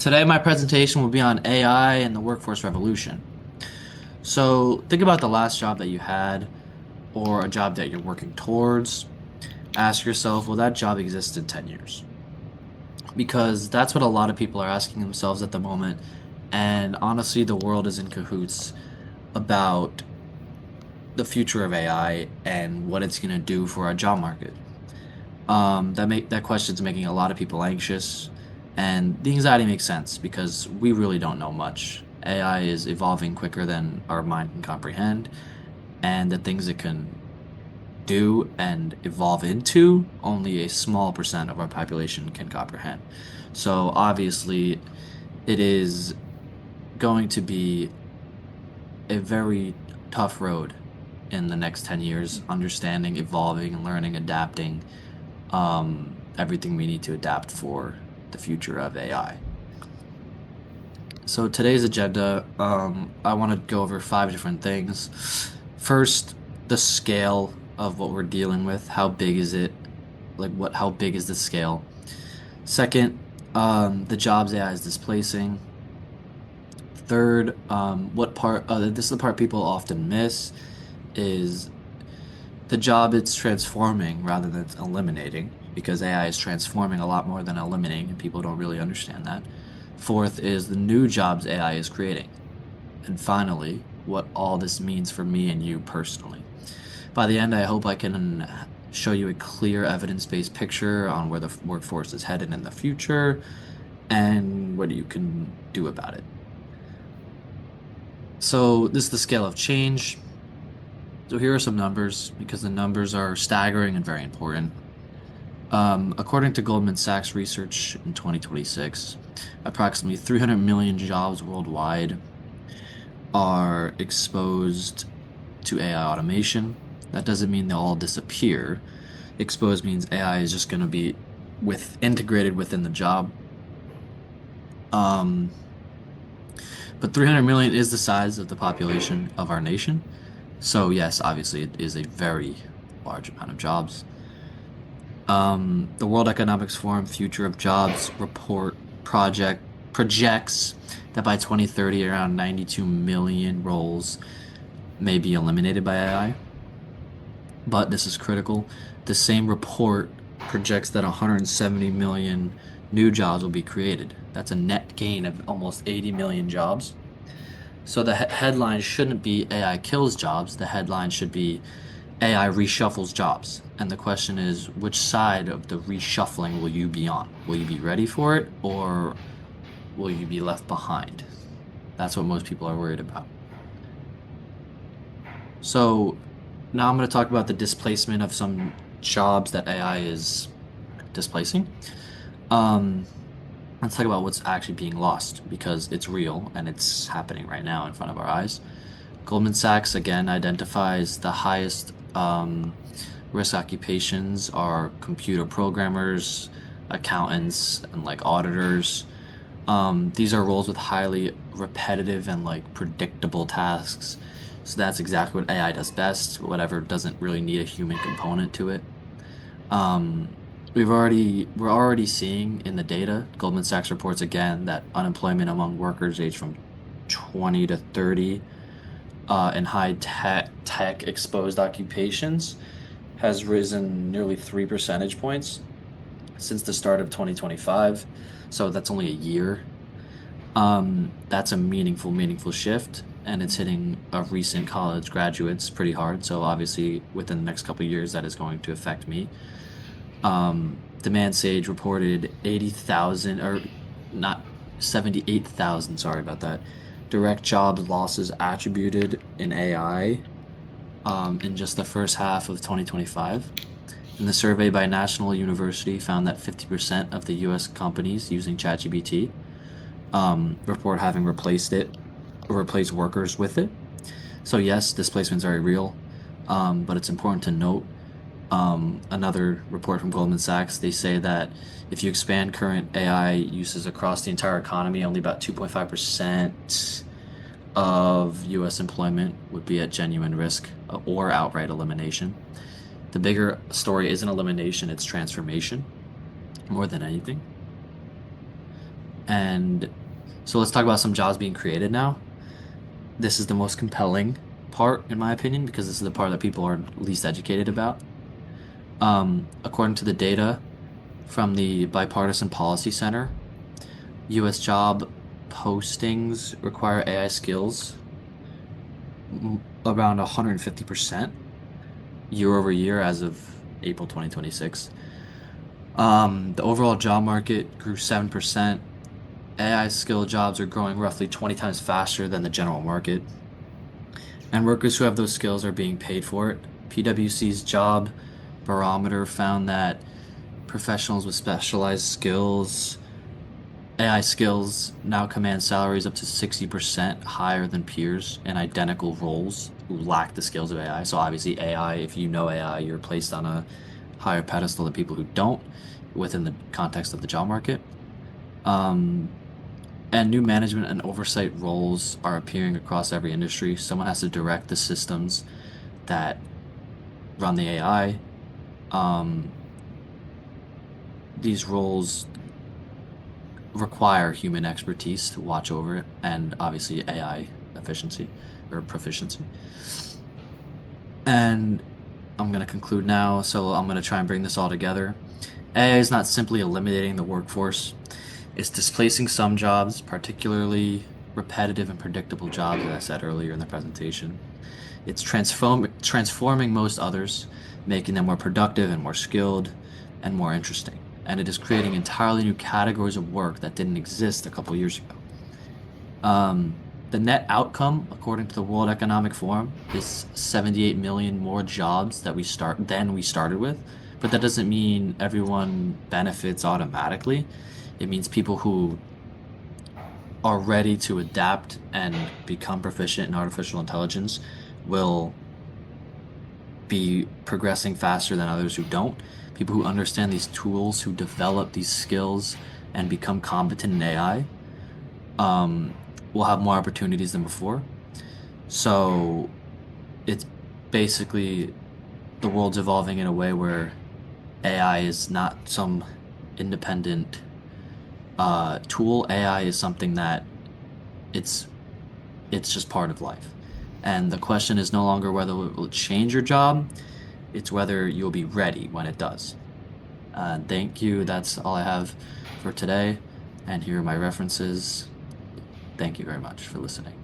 Today, my presentation will be on AI and the workforce revolution. So, think about the last job that you had or a job that you're working towards. Ask yourself, will that job exist in 10 years? Because that's what a lot of people are asking themselves at the moment. And honestly, the world is in cahoots about the future of AI and what it's going to do for our job market. That question's making a lot of people anxious, and the anxiety makes sense because we really don't know much. AI is evolving quicker than our mind can comprehend, and the things it can do and evolve into, only a small percent of our population can comprehend. So obviously, it is going to be a very tough road in the next 10 years, understanding, evolving, learning, adapting everything we need to adapt for the future of AI. So today's agenda, I want to go over five different things. First, the scale of what we're dealing with. How big is it? How big is the scale? Second, the jobs AI is displacing. Third, this is the part people often miss, is the job it's transforming rather than eliminating, because AI is transforming a lot more than eliminating, and people don't really understand that. Fourth is the new jobs AI is creating. And finally, what all this means for me and you personally. By the end, I hope I can show you a clear evidence-based picture on where the workforce is headed in the future and what you can do about it. So this is the scale of change. So here are some numbers because the numbers are staggering and very important. According to Goldman Sachs research in 2026, approximately 300 million jobs worldwide are exposed to AI automation. That doesn't mean they'll all disappear. Exposed means AI is just going to be integrated within the job. Um, but 300 million is the size of the population of our nation. So yes, obviously it is a very large amount of jobs. The World Economics Forum Future of Jobs report project projects that by 2030, around 92 million roles may be eliminated by AI. But this is critical. The same report projects that 170 million new jobs will be created. That's a net gain of almost 80 million jobs. So the headline shouldn't be AI kills jobs. The headline should be AI reshuffles jobs. And the question is, which side of the reshuffling will you be on? Will you be ready for it, or will you be left behind? That's what most people are worried about. So now I'm going to talk about the displacement of some jobs that AI is displacing. Um, let's talk about what's actually being lost because it's real and it's happening right now in front of our eyes. Goldman Sachs again identifies the highest risk occupations are computer programmers, accountants, and like auditors. These are roles with highly repetitive and like predictable tasks. So that's exactly what AI does best, whatever doesn't really need a human component to it. Um, we're already seeing in the data, Goldman Sachs reports again that unemployment among workers aged from 20 to 30 in high tech exposed occupations has risen nearly 3 percentage points since the start of 2025. So that's only a year. That's a meaningful shift, and it's hitting recent college graduates pretty hard. So obviously, within the next couple of years, that is going to affect me. Demand Sage reported 80,000, or not 78,000, sorry about that, direct job losses attributed in AI in just the first half of 2025. And the survey by National University found that 50% of the US companies using ChatGPT report having replaced workers with it. So yes, displacement is very real, but it's important to note another report from Goldman Sachs. They say that if you expand current AI uses across the entire economy, only about 2.5% of US employment would be at genuine risk or outright elimination. The bigger story isn't elimination, it's transformation more than anything. And so let's talk about some jobs being created now. This is the most compelling part, in my opinion, because this is the part that people are least educated about. According to the data from the Bipartisan Policy Center, U.S. job postings require AI skills around 150% year over year as of April 2026. The overall job market grew 7%. AI skill jobs are growing roughly 20 times faster than the general market, and workers who have those skills are being paid for it. PwC's job barometer found that professionals with specialized skills, AI skills, now command salaries up to 60% higher than peers in identical roles who lack the skills of AI. So obviously AI, if you know AI, you're placed on a higher pedestal than people who don't within the context of the job market. Um, and new management and oversight roles are appearing across every industry. Someone has to direct the systems that run the AI. Um, these roles require human expertise to watch over it, and obviously AI efficiency or proficiency. And I'm going to conclude now, so I'm going to try and bring this all together. AI is not simply eliminating the workforce, it's displacing some jobs, particularly repetitive and predictable jobs, as I said earlier in the presentation. It's transforming most others, making them more productive and more skilled and more interesting. And it is creating entirely new categories of work that didn't exist a couple years ago. The net outcome, according to the World Economic Forum, is 78 million more jobs that we start than we started with. But that doesn't mean everyone benefits automatically. It means people who are ready to adapt and become proficient in artificial intelligence will be progressing faster than others who don't. People who understand these tools, who develop these skills and become competent in AI, um, will have more opportunities than before. So it's basically the world's evolving in a way where AI is not some independent tool. AI is something that it's it's just part of life. And the question is no longer whether it will change your job, it's whether you'll be ready when it does. Thank you. That's all I have for today. And here are my references. Thank you very much for listening.